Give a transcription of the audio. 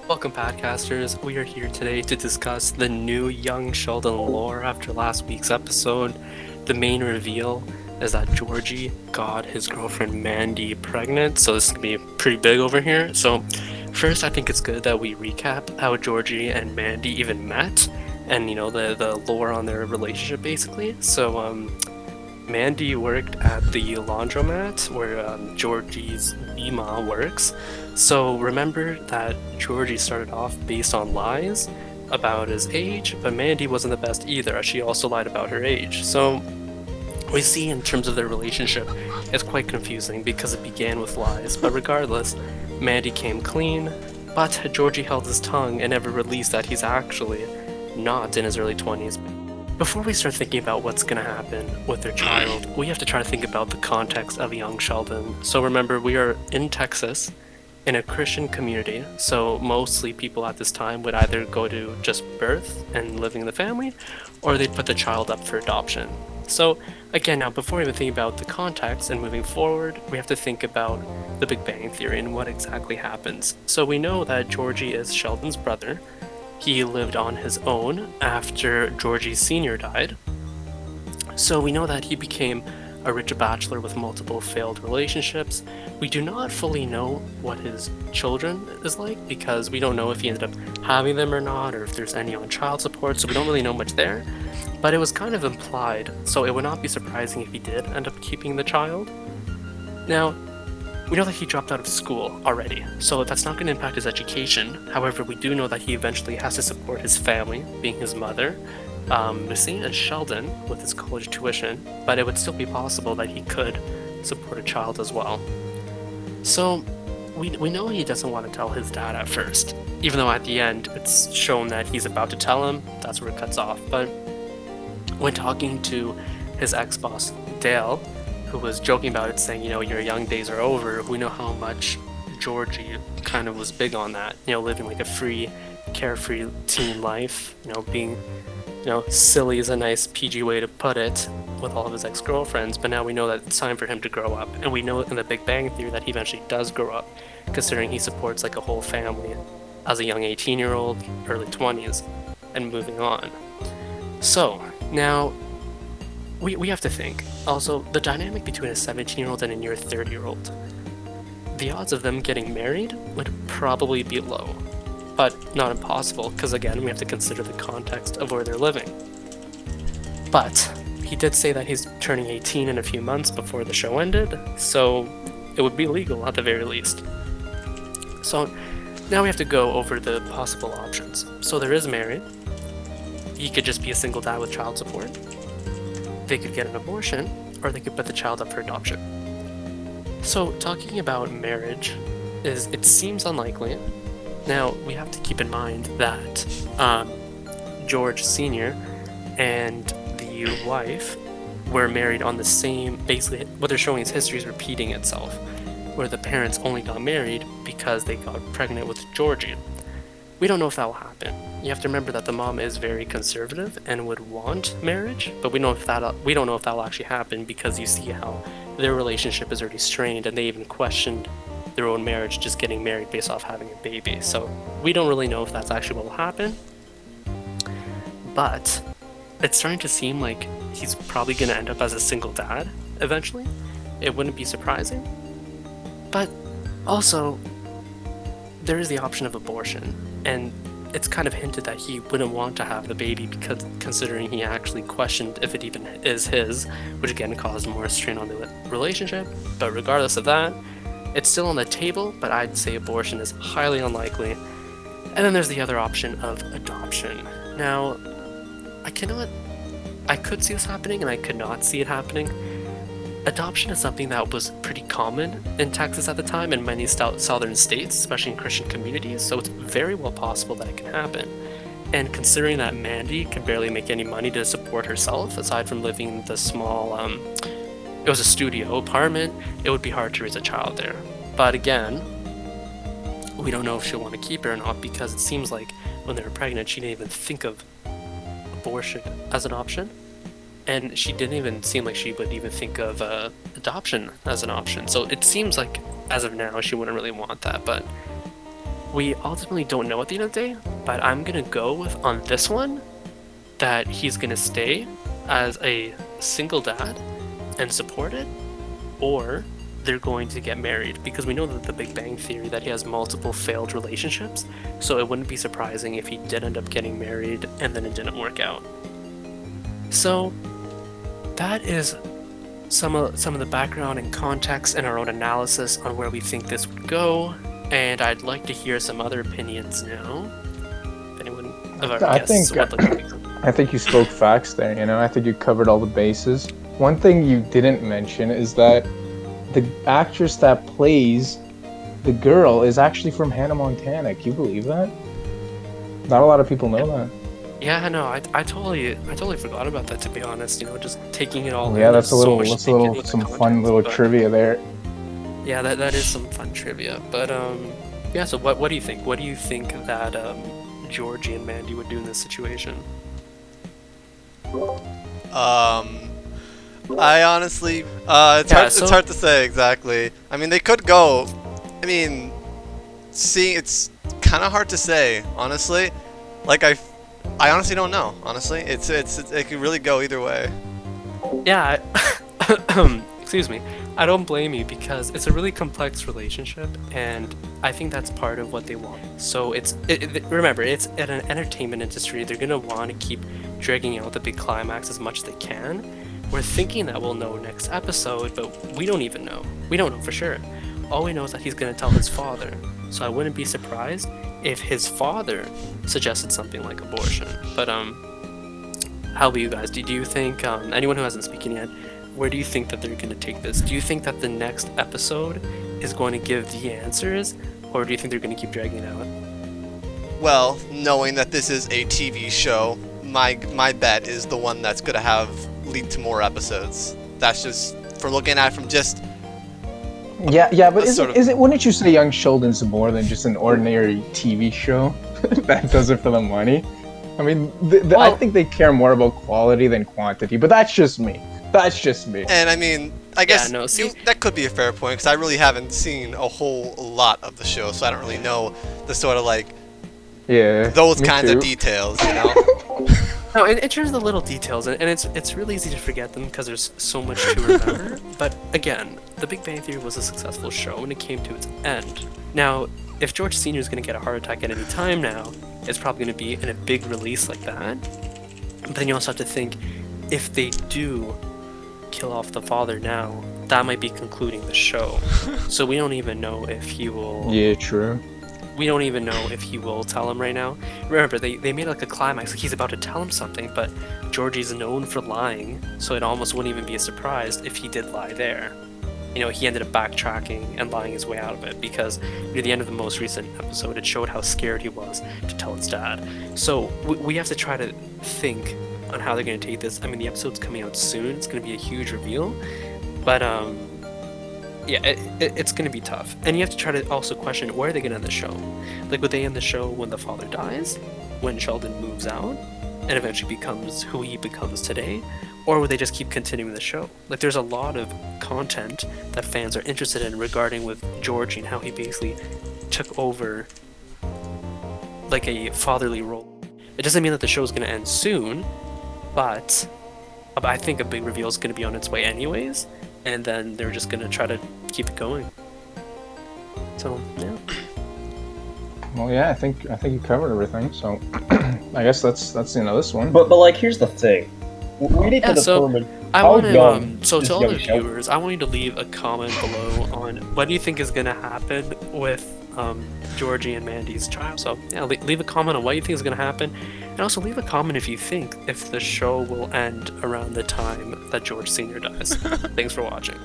Welcome, podcasters. We are here today to discuss the new young Sheldon lore after last week's episode. The main reveal is that Georgie got his girlfriend Mandy pregnant, so this is going to be pretty big over here. So, first, I think it's good that we recap how Georgie and Mandy even met and, the lore on their relationship basically. So, Mandy worked at the laundromat where Georgie's Ema works. So remember that Georgie started off based on lies about his age, but Mandy wasn't the best either, as she also lied about her age. So we see in terms of their relationship, it's quite confusing because it began with lies, but regardless, Mandy came clean, but Georgie held his tongue and never released that he's actually not in his early 20s. Before we start thinking about what's going to happen with their child, we have to try to think about the context of young Sheldon. So remember, we are in Texas, in a Christian community, so mostly people at this time would either go to just birth and living in the family, or they'd put the child up for adoption. So again, now before we even think about the context and moving forward, we have to think about the Big Bang Theory and what exactly happens. So we know that Georgie is Sheldon's brother. He lived on his own after Georgie Sr. died. So we know that he became a rich bachelor with multiple failed relationships. We do not fully know what his children is like because we don't know if he ended up having them or not, or if there's any on child support, so we don't really know much there. But it was kind of implied, so it would not be surprising if he did end up keeping the child. Now, we know that he dropped out of school already, so that's not going to impact his education. However, we do know that he eventually has to support his family, being his mother, Missy, and Sheldon with his college tuition, but it would still be possible that he could support a child as well. So, we know he doesn't want to tell his dad at first, even though at the end it's shown that he's about to tell him. That's where it cuts off. But when talking to his ex-boss, Dale, who was joking about it, saying, your young days are over, we know how much Georgie kind of was big on that, living like a free, carefree teen life, being, silly is a nice PG way to put it, with all of his ex-girlfriends, but now we know that it's time for him to grow up, and we know in the Big Bang Theory that he eventually does grow up, considering he supports like a whole family as a young 18-year-old, early 20s, and moving on. So, now, we have to think. Also, the dynamic between a 17-year-old and a near 30-year-old. The odds of them getting married would probably be low, but not impossible, because again, we have to consider the context of where they're living. But he did say that he's turning 18 in a few months before the show ended, so it would be legal at the very least. So now we have to go over the possible options. So there is married. He could just be a single dad with child support. They could get an abortion, or they could put the child up for adoption. So talking about marriage, it seems unlikely. Now, we have to keep in mind that George Sr. and the wife were married on the same, basically what they're showing is history is repeating itself, where the parents only got married because they got pregnant with Georgie. We don't know if that will happen. You have to remember that the mom is very conservative and would want marriage, but we don't know if that will actually happen because you see how their relationship is already strained, and they even questioned their own marriage just getting married based off having a baby. So we don't really know if that's actually what will happen. But it's starting to seem like he's probably going to end up as a single dad eventually. It wouldn't be surprising. But also, there is the option of abortion, and it's kind of hinted that he wouldn't want to have the baby because considering he actually questioned if it even is his, which again caused more strain on the relationship. But regardless of that, it's still on the table, but I'd say abortion is highly unlikely. And then there's the other option of adoption. Now, I could see this happening and I could not see it happening. Adoption is something that was pretty common in Texas at the time and many southern states, especially in Christian communities, so it's very well possible that it can happen. And considering that Mandy can barely make any money to support herself, aside from living in the small, it was a studio apartment, it would be hard to raise a child there. But again, we don't know if she'll want to keep her or not because it seems like when they were pregnant, she didn't even think of abortion as an option. And she didn't even seem like she would even think of adoption as an option. So it seems like, as of now, she wouldn't really want that, but we ultimately don't know at the end of the day, but I'm gonna go with on this one that he's gonna stay as a single dad and support it, or they're going to get married, because we know that the Big Bang Theory that he has multiple failed relationships, so it wouldn't be surprising if he did end up getting married and then it didn't work out. So that is some of the background and context and our own analysis on where we think this would go, and I'd like to hear some other opinions now. If anyone of our guests would like to I think you spoke facts there, you know. I think you covered all the bases. One thing you didn't mention is that the actress that plays the girl is actually from Hannah Montana. Can you believe that? Not a lot of people know that. Yeah, no, I totally forgot about that, to be honest. You know, just taking it all. Yeah, that's some fun little trivia there. Yeah, that is some fun trivia. But yeah. So what do you think? What do you think that Georgie and Mandy would do in this situation? I honestly, it's hard to say exactly. I mean, they could go. I mean, it's kind of hard to say, honestly. Like I honestly don't know. Honestly, it could really go either way. Yeah. Excuse me. I don't blame you, because it's a really complex relationship, and I think that's part of what they want. So remember, it's in an entertainment industry. They're gonna want to keep dragging out the big climax as much as they can. We're thinking that we'll know next episode, but we don't even know. We don't know for sure. All we know is that he's gonna tell his father. So I wouldn't be surprised if his father suggested something like abortion. But how about you guys? Do you think anyone who hasn't spoken yet? Where do you think that they're going to take this? Do you think that the next episode is going to give the answers, or do you think they're going to keep dragging it out? Well, knowing that this is a TV show, my bet is the one that's going to lead to more episodes. That's just for looking at it from just. Yeah, but wouldn't you say Young Sheldon's more than just an ordinary TV show that does it for the money? I mean, I think they care more about quality than quantity, but that's just me. That's just me. And I mean, I guess that could be a fair point, because I really haven't seen a whole lot of the show, so I don't really know the sort of those kinds of details, you know? No, in terms of the little details, and it's really easy to forget them because there's so much to remember. But again, The Big Bang Theory was a successful show and it came to its end. Now, if George Sr. is going to get a heart attack at any time now, it's probably going to be in a big release like that. But then you also have to think, if they do kill off the father now, that might be concluding the show. So we don't even know if he will. Yeah, true. We don't even know if he will tell him right now. Remember, they made like a climax, like he's about to tell him something, but Georgie's known for lying, so it almost wouldn't even be a surprise if he did lie there. You know, he ended up backtracking and lying his way out of it, because near the end of the most recent episode, it showed how scared he was to tell his dad. So we have to try to think on how they're going to take this. I mean, the episode's coming out soon. It's going to be a huge reveal. But, yeah, it's going to be tough. And you have to try to also question, where are they going to end the show? Like, would they end the show when the father dies? When Sheldon moves out? And eventually becomes who he becomes today? Or would they just keep continuing the show? Like, there's a lot of content that fans are interested in regarding with Georgie and how he basically took over, like, a fatherly role. It doesn't mean that the show's going to end soon, but I think a big reveal is going to be on its way anyways, and then they're just going to try to keep it going. So, yeah. Well, yeah, I think you covered everything, so I guess that's this one. But like, here's the thing. We need to determine how young so to all the viewers, I want you to leave a comment below on what do you think is going to happen with Georgie and Mandy's child. So yeah, leave a comment on what you think is going to happen, and also leave a comment if you think the show will end around the time that George Sr. dies. Thanks for watching.